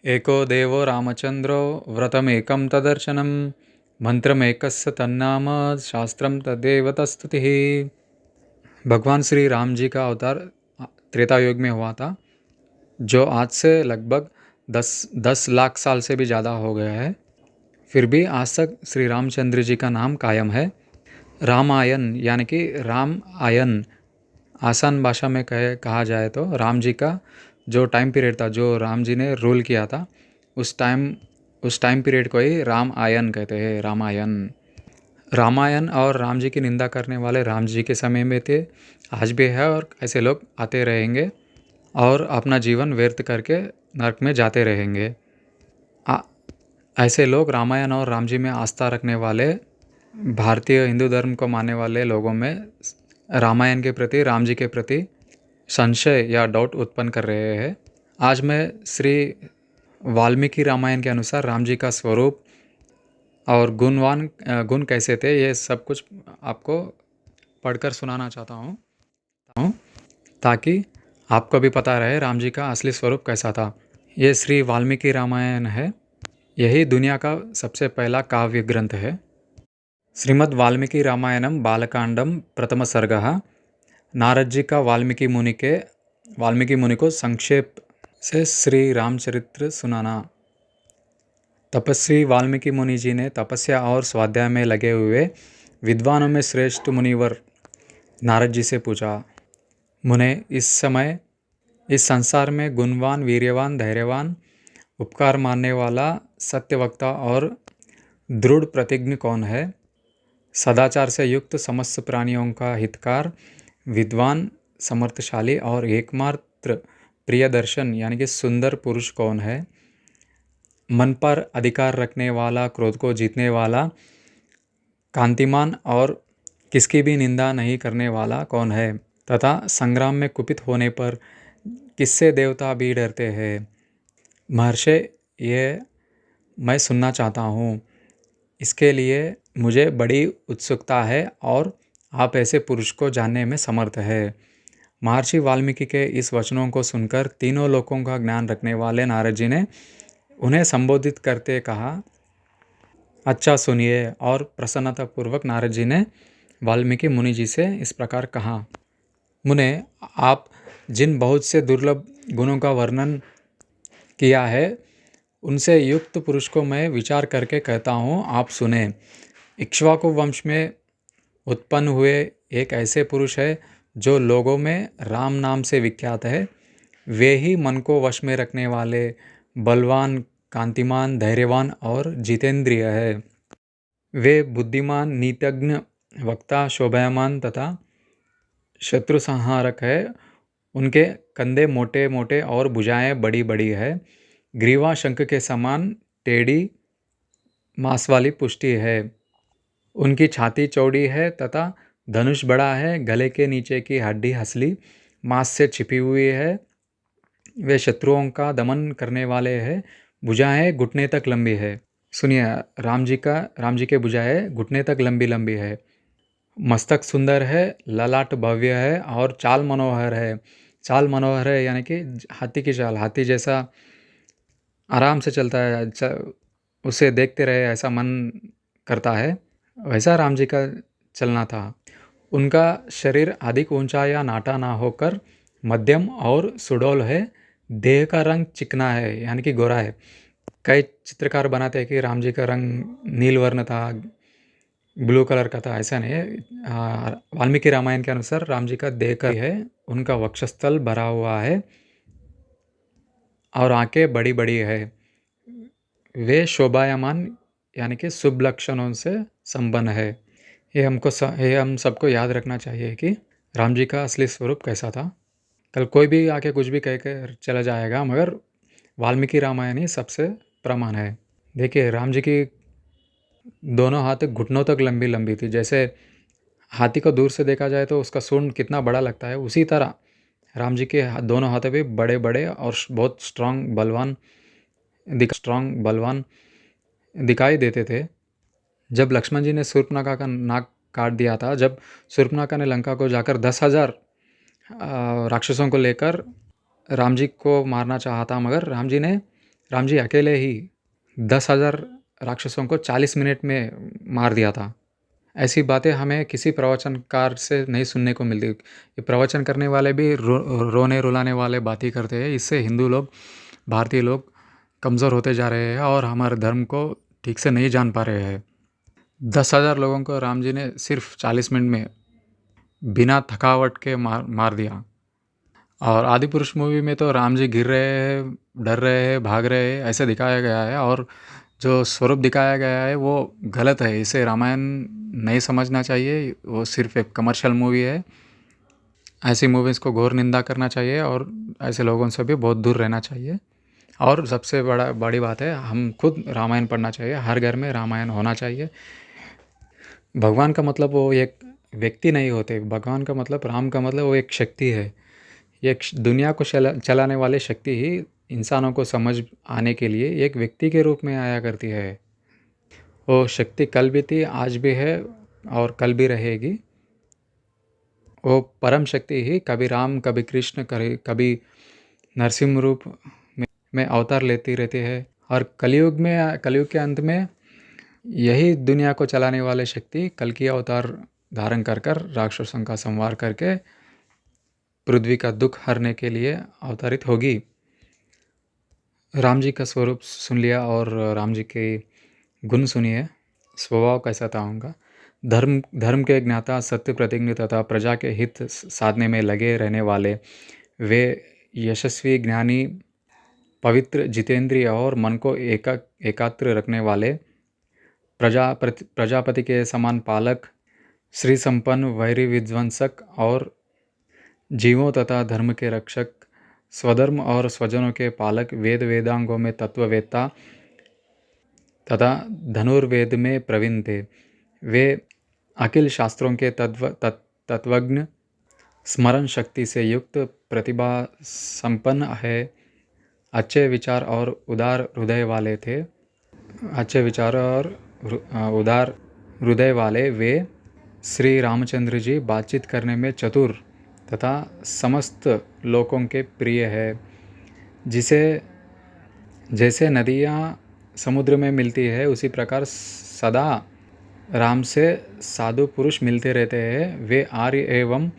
एको देवो रामचंद्रो व्रतमेकं तदर्शनं मंत्रमेकस्य तन्नाम शास्त्रम तदेव तस्तुतिः। भगवान श्री राम जी का अवतार त्रेता युग में हुआ था, जो आज से लगभग 10 लाख साल से भी ज़्यादा हो गया है। फिर भी आज तक श्री रामचंद्र जी का नाम कायम है। रामायण यानी कि राम आयन, आसान भाषा में कहा जाए तो राम जी का जो टाइम पीरियड था, जो राम जी ने रूल किया था, उस टाइम पीरियड को ही राम आयन कहते हैं। रामायण रामायण और राम जी की निंदा करने वाले राम जी के समय में थे, आज भी है, और ऐसे लोग आते रहेंगे और अपना जीवन व्यर्थ करके नरक में जाते रहेंगे। ऐसे लोग रामायण और राम जी में आस्था रखने वाले, भारतीय हिंदू धर्म को मानने वाले लोगों में रामायण के प्रति, राम जी के प्रति संशय या डाउट उत्पन्न कर रहे हैं। आज मैं श्री वाल्मीकि रामायण के अनुसार राम जी का स्वरूप और गुण कैसे थे, ये सब कुछ आपको पढ़कर सुनाना चाहता हूँ, ताकि आपको भी पता रहे राम जी का असली स्वरूप कैसा था। ये श्री वाल्मीकि रामायण है। यही दुनिया का सबसे पहला काव्य ग्रंथ है। श्रीमद् वाल्मीकि रामायणम बालकांडम प्रथम सर्गः। नारद जी का वाल्मीकि मुनि को संक्षेप से श्री रामचरित्र सुनाना। तपस्वी वाल्मीकि मुनि जी ने तपस्या और स्वाध्याय में लगे हुए विद्वानों में श्रेष्ठ मुनिवर नारद जी से पूछा, मुने, इस समय इस संसार में गुणवान, वीर्यवान, धैर्यवान, उपकार मानने वाला, सत्यवक्ता और दृढ़ प्रतिज्ञ कौन है? सदाचार से युक्त, समस्त प्राणियों का हितकार, विद्वान, समर्थशाली और एकमात्र प्रियदर्शन यानी कि सुंदर पुरुष कौन है? मन पर अधिकार रखने वाला, क्रोध को जीतने वाला, कांतिमान और किसकी भी निंदा नहीं करने वाला कौन है? तथा संग्राम में कुपित होने पर किससे देवता भी डरते हैं? महर्षि, ये मैं सुनना चाहता हूँ। इसके लिए मुझे बड़ी उत्सुकता है और आप ऐसे पुरुष को जानने में समर्थ है। महर्षि वाल्मीकि के इस वचनों को सुनकर तीनों लोकों का ज्ञान रखने वाले नारद जी ने उन्हें संबोधित करते कहा, अच्छा सुनिए। और प्रसन्नतापूर्वक नारद जी ने वाल्मीकि मुनि जी से इस प्रकार कहा, मुने, आप जिन बहुत से दुर्लभ गुणों का वर्णन किया है, उनसे युक्त पुरुष को मैं विचार करके कहता हूँ, आप सुने। इक्ष्वाकु वंश में उत्पन्न हुए एक ऐसे पुरुष है जो लोगों में राम नाम से विख्यात है। वे ही मन को वश में रखने वाले, बलवान, कांतिमान, धैर्यवान और जितेंद्रिय है। वे बुद्धिमान, नीतिज्ञ, वक्ता, शोभायमान तथा शत्रु संहारक है। उनके कंधे मोटे मोटे और भुजाएं बड़ी बड़ी है। ग्रीवा शंख के समान टेढ़ी मांस वाली पुष्टि है। उनकी छाती चौड़ी है तथा धनुष बड़ा है। गले के नीचे की हड्डी हसली मांस से छिपी हुई है। वे शत्रुओं का दमन करने वाले हैं। भुजाएं घुटने तक लंबी है। सुनिए, राम जी के भुजाएं घुटने तक लंबी लंबी है। मस्तक सुंदर है, ललाट भव्य है और चाल मनोहर है। चाल मनोहर है यानी कि हाथी की चाल, हाथी जैसा आराम से चलता है, उसे देखते रहे ऐसा मन करता है, वैसा राम जी का चलना था। उनका शरीर अधिक ऊंचा या नाटा ना होकर मध्यम और सुडौल है। देह का रंग चिकना है यानी कि गोरा है। कई चित्रकार बनाते हैं कि राम जी का रंग नील वर्ण था, ब्लू कलर का था, ऐसा नहीं है। वाल्मीकि रामायण के अनुसार राम जी का देह का है। उनका वक्षस्थल भरा हुआ है और आंखें बड़ी बड़ी है। वे शोभायमान यानी कि शुभ लक्षणों से संपन्न है। ये हम सबको याद रखना चाहिए कि राम जी का असली स्वरूप कैसा था। कल कोई भी आके कुछ भी कह कर चला जाएगा, मगर वाल्मीकि रामायण ही सबसे प्रमाण है। देखिए, राम जी की दोनों हाथ घुटनों तक लंबी लंबी थी। जैसे हाथी को दूर से देखा जाए तो उसका सूंड कितना बड़ा लगता है, उसी तरह राम जी के दोनों हाथ भी बड़े बड़े और बहुत स्ट्रांग बलवान दिखाई देते थे। जब लक्ष्मण जी ने शूर्पणखा का नाक काट दिया था, जब शूर्पणखा ने लंका को जाकर 10,000 राक्षसों को लेकर राम जी को मारना चाहा था, मगर राम जी ने राम जी अकेले ही 10,000 राक्षसों को 40 मिनट में मार दिया था। ऐसी बातें हमें किसी प्रवचनकार से नहीं सुनने को मिलती। ये प्रवचन करने वाले भी रोने रुलाने वाले बातें करते हैं। इससे हिंदू लोग, भारतीय लोग कमज़ोर होते जा रहे हैं और हमारे धर्म को ठीक से नहीं जान पा रहे हैं। 10,000 लोगों को राम जी ने सिर्फ 40 मिनट में बिना थकावट के मार दिया। और आदि पुरुष मूवी में तो राम जी गिर रहे हैं, डर रहे हैं, भाग रहे हैं, ऐसे दिखाया गया है। और जो स्वरूप दिखाया गया है वो गलत है। इसे रामायण नहीं समझना चाहिए। वो सिर्फ एक कमर्शियल मूवी है। ऐसी मूवीज़ को घोर निंदा करना चाहिए और ऐसे लोगों से भी बहुत दूर रहना चाहिए। और सबसे बड़ी बात है, हम खुद रामायण पढ़ना चाहिए। हर घर में रामायण होना चाहिए। भगवान का मतलब वो एक व्यक्ति नहीं होते। भगवान का मतलब, राम का मतलब वो एक शक्ति है। ये दुनिया को चलाने वाली शक्ति ही इंसानों को समझ आने के लिए एक व्यक्ति के रूप में आया करती है। वो शक्ति कल भी थी, आज भी है और कल भी रहेगी। वो परम शक्ति ही कभी राम, कभी कृष्ण, कभी नरसिंह रूप में अवतार लेती रहती है। और कलयुग के अंत में यही दुनिया को चलाने वाले शक्ति कल की अवतार धारण कर राक्षसों का संहार करके पृथ्वी का दुख हरने के लिए अवतरित होगी। राम जी का स्वरूप सुन लिया और राम जी के गुण सुनिए। स्वभाव कैसा था उनका। धर्म के ज्ञाता, सत्य प्रतिज्ञ तथा प्रजा के हित साधने में लगे रहने वाले वे यशस्वी, ज्ञानी, पवित्र, जितेंद्रिय और मन को एकाग्र रखने वाले, प्रजापति के समान पालक, श्री संपन्न, वैरी विध्वंसक और जीवों तथा धर्म के रक्षक, स्वधर्म और स्वजनों के पालक, वेदांगों में तत्ववेत्ता तथा धनुर्वेद में प्रवीण थे। वे अखिल शास्त्रों के तत्वज्ञ, स्मरण शक्ति से युक्त, प्रतिभा संपन्न है, अच्छे विचार और उदार हृदय वाले थे। अच्छे विचार और उदार हृदय वाले वे श्री रामचंद्र जी बातचीत करने में चतुर तथा समस्त लोगों के प्रिय है। जैसे नदियाँ समुद्र में मिलती है, उसी प्रकार सदा राम से साधु पुरुष मिलते रहते हैं। वे आर्य एवं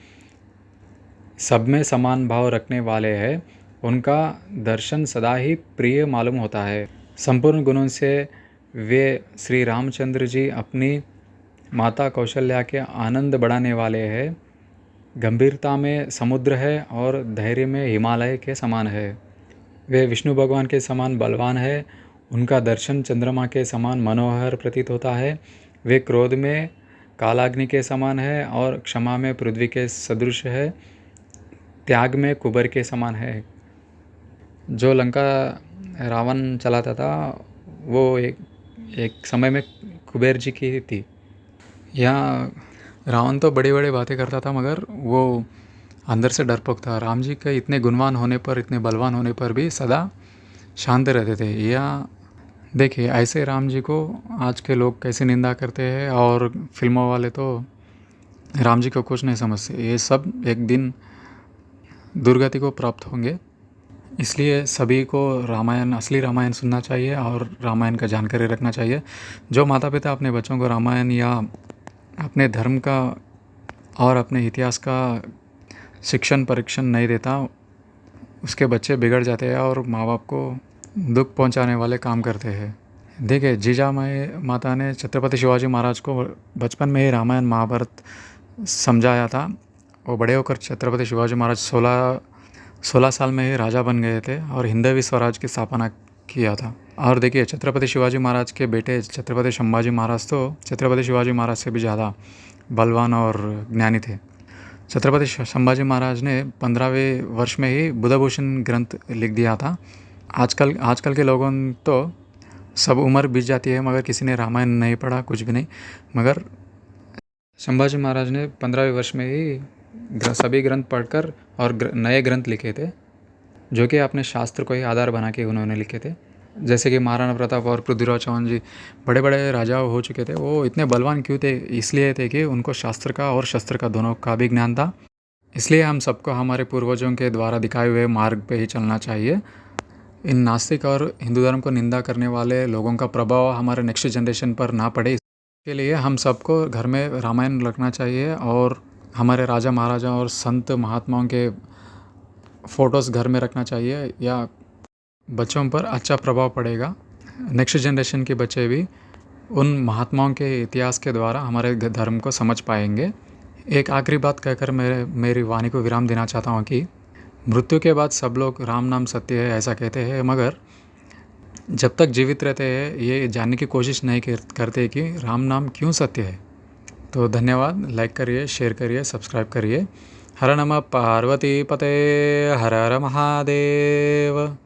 सब में समान भाव रखने वाले हैं। उनका दर्शन सदा ही प्रिय मालूम होता है। संपूर्ण गुणों से वे श्री रामचंद्र जी अपनी माता कौशल्या के आनंद बढ़ाने वाले हैं। गंभीरता में समुद्र है और धैर्य में हिमालय के समान है। वे विष्णु भगवान के समान बलवान है। उनका दर्शन चंद्रमा के समान मनोहर प्रतीत होता है। वे क्रोध में कालाग्नि के समान है और क्षमा में पृथ्वी के सदृश है। त्याग में कुबर के समान है। जो लंका रावण चलाता था वो एक समय में कुबेर जी की थी। यहाँ रावण तो बड़ी बड़ी बातें करता था मगर वो अंदर से डरपोक था। राम जी के इतने गुणवान होने पर, इतने बलवान होने पर भी सदा शांत रहते थे। या देखिए, ऐसे राम जी को आज के लोग कैसे निंदा करते हैं और फिल्मों वाले तो राम जी को कुछ नहीं समझते। ये सब एक दिन दुर्गति को प्राप्त होंगे। इसलिए सभी को रामायण, असली रामायण सुनना चाहिए और रामायण का जानकारी रखना चाहिए। जो माता पिता अपने बच्चों को रामायण या अपने धर्म का और अपने इतिहास का शिक्षण परीक्षण नहीं देता, उसके बच्चे बिगड़ जाते हैं और माँ बाप को दुख पहुंचाने वाले काम करते हैं। देखिए, जीजा माता ने छत्रपति शिवाजी महाराज को बचपन में ही रामायण महाभारत समझाया था। वो बड़े होकर छत्रपति शिवाजी महाराज 16 साल में ही राजा बन गए थे और हिंदवी स्वराज की स्थापना किया था। और देखिए, छत्रपति शिवाजी महाराज के बेटे छत्रपति संभाजी महाराज तो छत्रपति शिवाजी महाराज से भी ज़्यादा बलवान और ज्ञानी थे। छत्रपति संभाजी महाराज ने 15वें वर्ष में ही बुधभूषण ग्रंथ लिख दिया था। आजकल के लोगों तो सब उम्र बीत जाती है मगर किसी ने रामायण नहीं पढ़ा, कुछ भी नहीं। मगर संभाजी महाराज ने 15वें वर्ष में ही सभी ग्रंथ पढ़कर और नए ग्रंथ लिखे थे, जो कि अपने शास्त्र को ही आधार बना के उन्होंने लिखे थे। जैसे कि महाराणा प्रताप और पृथ्वीराज चौहान जी बड़े बड़े राजा हो चुके थे। वो इतने बलवान क्यों थे? इसलिए थे कि उनको शास्त्र का और शस्त्र का दोनों का भी ज्ञान था। इसलिए हम सबको हमारे पूर्वजों के द्वारा दिखाए हुए मार्ग पे ही चलना चाहिए। इन नास्तिक और हिंदू धर्म को निंदा करने वाले लोगों का प्रभाव हमारे नेक्स्ट जनरेशन पर ना पड़े, इसके लिए हम सबको घर में रामायण रखना चाहिए और हमारे राजा महाराजा और संत महात्माओं के फ़ोटोज़ घर में रखना चाहिए, या बच्चों पर अच्छा प्रभाव पड़ेगा। नेक्स्ट जनरेशन के बच्चे भी उन महात्माओं के इतिहास के द्वारा हमारे धर्म को समझ पाएंगे। एक आखिरी बात कहकर मेरी वाणी को विराम देना चाहता हूँ कि मृत्यु के बाद सब लोग राम नाम सत्य है ऐसा कहते हैं, मगर जब तक जीवित रहते हैं ये जानने की कोशिश नहीं करते कि राम नाम क्यों सत्य है। तो धन्यवाद, लाइक करिए, शेयर करिए, सब्सक्राइब करिए। हर नमः पार्वती पते, हर हर महादेव।